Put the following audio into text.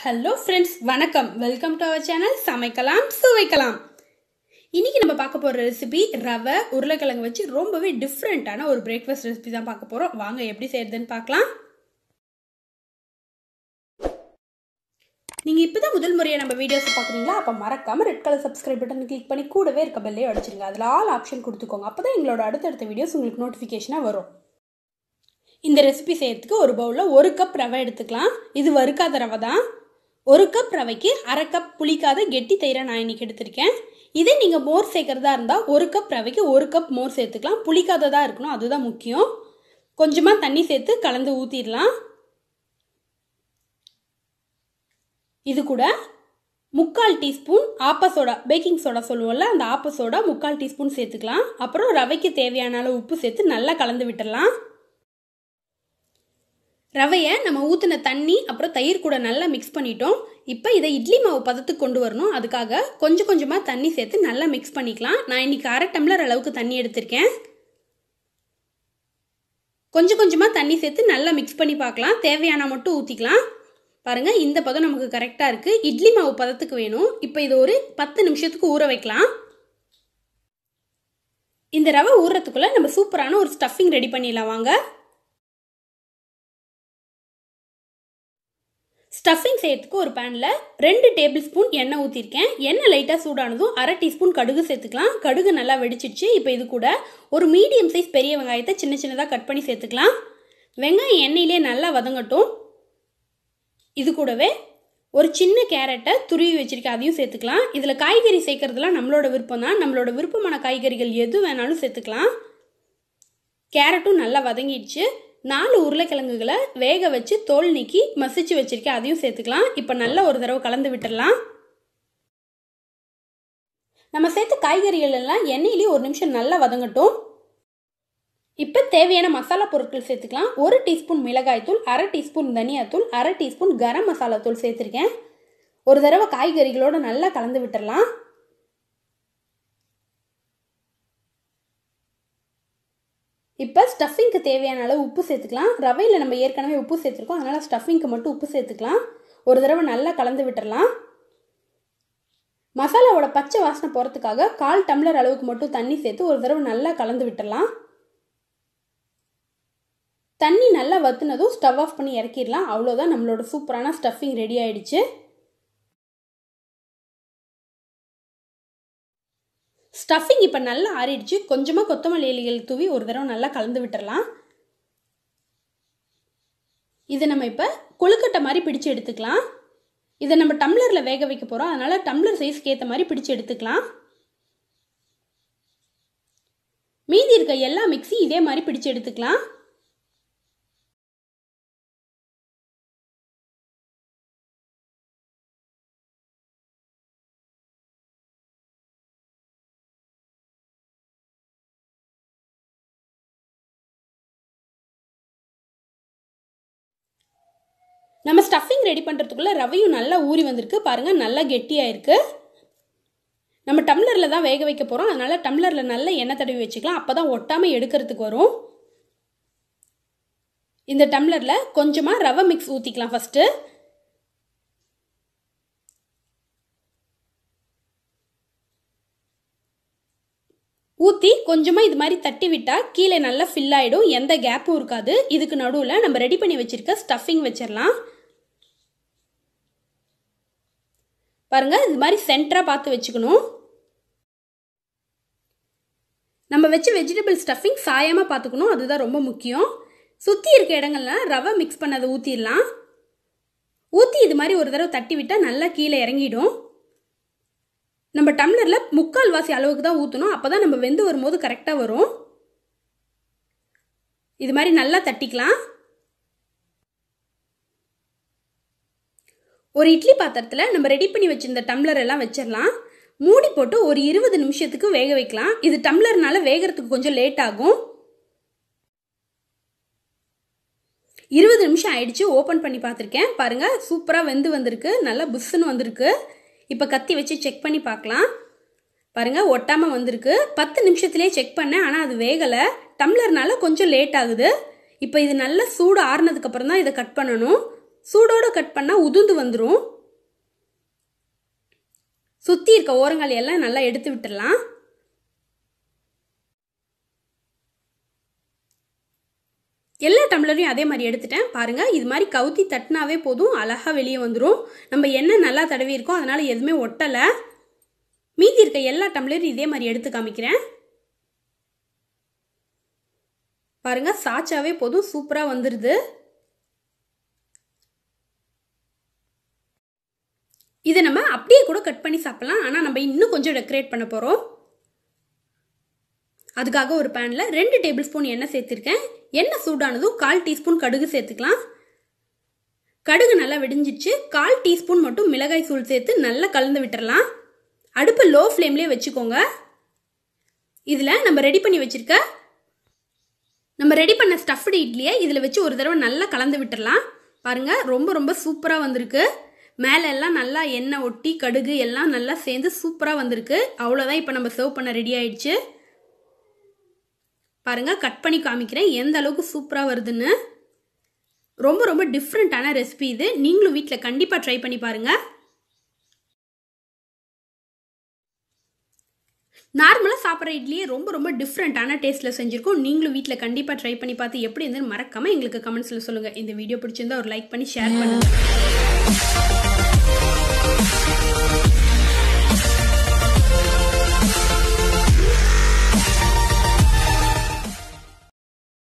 Hello friends, வணக்கம். Welcome to our channel Samaikalam Suvaikalam. இன்னைக்கு நம்ம பார்க்க போற ரெசிபி ரவை உருளைக்கிழங்கு வச்சு ரொம்பவே டிஃபரண்டான ஒரு பிரேக்ஃபாஸ்ட் ரெசிபி தான் பார்க்க போறோம். வாங்க எப்படி செய்யறதுன்னு பார்க்கலாம். நீங்க இப்பதான் முதல் முறையா நம்ம வீடியோஸ் பார்க்கறீங்களா? அப்ப மறக்காம ரெட் கலர் subscribe பட்டனை கிளிக் பண்ணி கூடவே இருக்க பெல்லை அடிச்சிடுங்க. அதுல ஆல் ஆப்ஷன் கொடுத்துக்கோங்க. அப்பதான் எங்களோட அடுத்தடுத்த வீடியோஸ் உங்களுக்கு நோட்டிஃபிகேஷனா வரும். இந்த ரெசிபி செய்யறதுக்கு ஒரு பவுல்ல 1 கப் ரவை எடுத்துக்கலாம். இது வறுக்காத ரவை தான். 1 கப் ரவைக்கு 1/2 கப் புளிக்காத கெட்டி தயிரை நான் இன்னைக்கு எடுத்திருக்கேன். இதே நீங்க மோர் சேர்க்கறதா இருந்தா 1 கப் ரவைக்கு 1 கப் மோர் சேர்த்துக்கலாம். புளிக்காததா இருக்கணும், அதுதான் முக்கியம். கொஞ்சமா தண்ணி சேர்த்து கலந்து ஊத்திடலாம். இது கூட 3/4 டீஸ்பூன் ஆப்ப சோடா, பேக்கிங் சோடா சொல்லுவோம்ல, அந்த ஆப்ப சோடா 3/4 டீஸ்பூன் சேர்த்துக்கலாம். அப்புறம் ரவைக்கு தேவையான அளவு உப்பு சேர்த்து நல்லா கலந்து விட்டுடலாம். ரவையை நம்ம ஊற்றின தண்ணி அப்புறம் தயிர் கூட நல்லா மிக்ஸ் பண்ணிட்டோம். இப்போ இதை இட்லி மாவு பதத்துக்கு கொண்டு வரணும். அதுக்காக கொஞ்சம் கொஞ்சமாக தண்ணி சேர்த்து நல்லா மிக்ஸ் பண்ணிக்கலாம். நான் இன்னைக்கு 1/2 டம்ளர் அளவுக்கு தண்ணி எடுத்திருக்கேன். கொஞ்சம் கொஞ்சமாக தண்ணி சேர்த்து நல்லா மிக்ஸ் பண்ணி பார்க்கலாம். தேவையான மட்டும் ஊற்றிக்கலாம். பாருங்க, இந்த பதம் நமக்கு கரெக்டாக இருக்கு. இட்லி மாவு பதத்துக்கு வேணும். இப்போ இது ஒரு 10 நிமிஷத்துக்கு ஊற வைக்கலாம். இந்த ரவை ஊறுறதுக்குள்ள நம்ம சூப்பரான ஒரு ஸ்டஃபிங் ரெடி பண்ணிடலாம். வாங்க. ஸ்டஃபிங் செய்யறதுக்கு ஒரு பேனில் 2 டேபிள் ஸ்பூன் எண்ணெய் ஊற்றிருக்கேன். எண்ணெய் லைட்டாக சூடானதும் 1/2 டீஸ்பூன் கடுகு சேர்த்துக்கலாம். கடுகு நல்லா வெடிச்சிடுச்சு. இப்போ இது கூட ஒரு மீடியம் சைஸ் பெரிய வெங்காயத்தை சின்ன சின்னதாக கட் பண்ணி சேர்த்துக்கலாம். வெங்காயம் எண்ணெயிலே நல்லா வதங்கட்டும். இது கூடவே ஒரு சின்ன கேரட்டை துருவி வச்சிருக்கேன், அதையும் சேர்த்துக்கலாம். இதில் காய்கறி சேர்க்கறதுலாம் நம்மளோட விருப்பம் தான். நம்மளோட விருப்பமான காய்கறிகள் எது வேணாலும் சேர்த்துக்கலாம். கேரட்டும் நல்லா வதங்கிடுச்சு. 4 உருளைக்கிழங்குகளை வேக வச்சு தோல் நீக்கி மசிச்சு வச்சிருக்கேன், அதையும் சேர்த்துக்கலாம். இப்போ நல்லா ஒரு தடவை கலந்து விட்டுடலாம். நம்ம சேர்த்த காய்கறிகள் எல்லாம் எண்ணெயிலேயே 1 நிமிஷம் நல்லா வதங்கட்டும். இப்போ தேவையான மசாலா பொருட்கள் சேர்த்துக்கலாம். 1 டீஸ்பூன் மிளகாய்த்தூள், 1/2 டீஸ்பூன் தனியாத்தூள், 1/2 டீஸ்பூன் கரம் மசாலா தூள் சேர்த்துருக்கேன். ஒரு தடவை காய்கறிகளோட நல்லா கலந்து விட்டுடலாம். இப்போ ஸ்டஃபிங்க்கு தேவையான அளவு உப்பு சேர்த்துக்கலாம். ரவையில் நம்ம ஏற்கனவே உப்பு சேர்த்துருக்கோம், அதனால் ஸ்டஃபிங்க்கு மட்டும் உப்பு சேர்த்துக்கலாம். ஒரு தடவை நல்லா கலந்து விட்டுடலாம். மசாலாவோட பச்சை வாசனை போகிறதுக்காக 1/4 டம்ளர் அளவுக்கு மட்டும் தண்ணி சேர்த்து ஒரு தடவை நல்லா கலந்து விட்டுடலாம். தண்ணி நல்லா வத்துனதும் ஸ்டவ் ஆஃப் பண்ணி இறக்கிடலாம். அவ்வளோதான், நம்மளோட சூப்பரான ஸ்டஃபிங் ரெடி ஆயிடுச்சு. ஸ்டஃபிங் இப்போ நல்லா ஆறிடுச்சு. கொஞ்சமாக கொத்தமல்லி இலைகள் தூவி ஒரு தடவை நல்லா கலந்து விட்டுறலாம். இதை நம்ம இப்போ கொழுக்கட்டை மாதிரி பிடிச்சு எடுத்துக்கலாம். இதை நம்ம டம்ளரில் வேக வைக்க போகிறோம், அதனால் டம்ளர் சைஸ்க்கு ஏற்ற மாதிரி பிடிச்சு எடுத்துக்கலாம். மீதி இருக்க எல்லா மிக்ஸி இதே மாதிரி பிடிச்சு எடுத்துக்கலாம். நம்ம ஸ்டஃபிங் ரெடி பண்ணுறதுக்குள்ள ரவையும் நல்லா ஊறி வந்திருக்கு. பாருங்கள், நல்லா கெட்டியாயிருக்கு. நம்ம டம்ளரில் தான் வேக வைக்க போகிறோம், அதனால் டம்ளரில் நல்லா எண்ணெய் தடவி வச்சுக்கலாம். அப்போ தான் ஒட்டாமல் எடுக்கிறதுக்கு வரும். இந்த டம்ளரில் கொஞ்சமாக ரவை மிக்ஸ் ஊற்றிக்கலாம். ஃபஸ்ட்டு ஊற்றி கொஞ்சமாக இது மாதிரி தட்டி விட்டால் கீழே நல்லா ஃபில் ஆகிடும், எந்த கேப்பும் இருக்காது. இதுக்கு நடுவில் நம்ம ரெடி பண்ணி வச்சுருக்க ஸ்டஃபிங் வச்சிடலாம். பாருங்கள், இது மாதிரி சென்டராக பார்த்து வச்சுக்கணும். நம்ம வச்ச வெஜிடபிள் ஸ்டஃபிங் சாயமாக பார்த்துக்கணும், அதுதான் ரொம்ப முக்கியம். சுற்றி இருக்க இடங்கள்லாம் ரவை மிக்ஸ் பண்ணதை ஊற்றிடலாம். ஊற்றி இது மாதிரி ஒரு தடவை தட்டி விட்டால் நல்லா கீழே இறங்கிடும். நம்ம டம்ளரில் 3/4 வாசி அளவுக்கு தான் ஊற்றணும், அப்போ தான் நம்ம வெந்து வரும்போது கரெக்டாக வரும். இது மாதிரி நல்லா தட்டிக்கலாம். ஒரு இட்லி பாத்திரத்தில் நம்ம ரெடி பண்ணி வச்சிருந்த டம்ளர் எல்லாம் வச்சிடலாம். மூடி போட்டு ஒரு 20 நிமிஷத்துக்கு வேக வைக்கலாம். இது டம்ளர்னால வேகிறதுக்கு கொஞ்சம் லேட் ஆகும். 20 நிமிஷம் ஆயிடுச்சு. ஓப்பன் பண்ணி பார்த்துருக்கேன். பாருங்கள், சூப்பராக வெந்து வந்திருக்கு, நல்லா புஷ்ஷுன்னு வந்திருக்கு. இப்போ கத்தி வச்சு செக் பண்ணி பார்க்கலாம். பாருங்கள், ஒட்டாமல் வந்திருக்கு. 10 நிமிஷத்துலேயே செக் பண்ணேன், ஆனால் அது வேகலை. டம்ளர்னால கொஞ்சம் லேட் ஆகுது. இப்போ இது நல்லா சூடு ஆறுனதுக்கப்புறம் தான் இதை கட் பண்ணணும். சூடோட கட் பண்ணால் உதுந்து வந்துடும். சுற்றி இருக்க ஓரங்கள் எல்லாம் நல்லா எடுத்து விட்டுடலாம். எல்லா டம்ளரையும் அதே மாதிரி எடுத்துட்டேன். பாருங்கள், இது மாதிரி கவுத்தி தட்டினாவே போதும், அழகாக வெளியே வந்துடும். நம்ம எண்ணெய் நல்லா தடவி இருக்கோம், அதனால் எதுவுமே ஒட்டலை. மீதி இருக்க எல்லா டம்ளரையும் இதே மாதிரி எடுத்து காமிக்கிறேன். பாருங்கள், சாச்சாவே போதும், சூப்பராக வந்துடுது. இதை நம்ம அப்படியே கூட கட் பண்ணி சாப்பிடலாம். ஆனால் நம்ம இன்னும் கொஞ்சம் டெக்கரேட் பண்ண போகிறோம். அதுக்காக ஒரு பேனில் 2 டேபிள் ஸ்பூன் எண்ணெய் சேர்த்துருக்கேன். எண்ணெய் சூடானதும் 1/4 டீஸ்பூன் கடுகு சேர்த்துக்கலாம். கடுகு நல்லா வெடிஞ்சிச்சு. 1/4 டீஸ்பூன் மட்டும் மிளகாய் தூள் சேர்த்து நல்லா கலந்து விட்டுறலாம். அடுப்பு லோ ஃப்ளேம்லேயே வச்சுக்கோங்க. இதில் நம்ம ரெடி பண்ண ஸ்டஃப்டு இட்லியை இதில் வச்சு ஒரு தடவை நல்லா கலந்து விட்டுறலாம். பாருங்கள், ரொம்ப ரொம்ப சூப்பராக வந்திருக்கு. மேலே எல்லாம் நல்லா எண்ணெய் ஒட்டி கடுகு எல்லாம் நல்லா சேர்ந்து சூப்பராக வந்திருக்கு. அவ்வளோதான், இப்போ நம்ம சர்வ் பண்ண ரெடி ஆயிடுச்சு. பாருங்கள், கட் பண்ணி காமிக்கிறேன் எந்த அளவுக்கு சூப்பராக வருதுன்னு. ரொம்ப ரொம்ப டிஃப்ரெண்ட்டான ரெசிபி இது. நீங்களும் வீட்டில் கண்டிப்பாக ட்ரை பண்ணி பாருங்கள். நார்மலாக சாப்பிட்ற இட்லியே ரொம்ப ரொம்ப டிஃப்ரெண்ட்டான டேஸ்ட்டில் செஞ்சுருக்கோம். நீங்களும் வீட்டில் கண்டிப்பாக ட்ரை பண்ணி பார்த்து எப்படி இருந்துன்னு மறக்காமல் எங்களுக்கு கமெண்ட்ஸில் சொல்லுங்கள். இந்த வீடியோ பிடிச்சிருந்தா ஒரு லைக் பண்ணி ஷேர் பண்ணுங்கள்.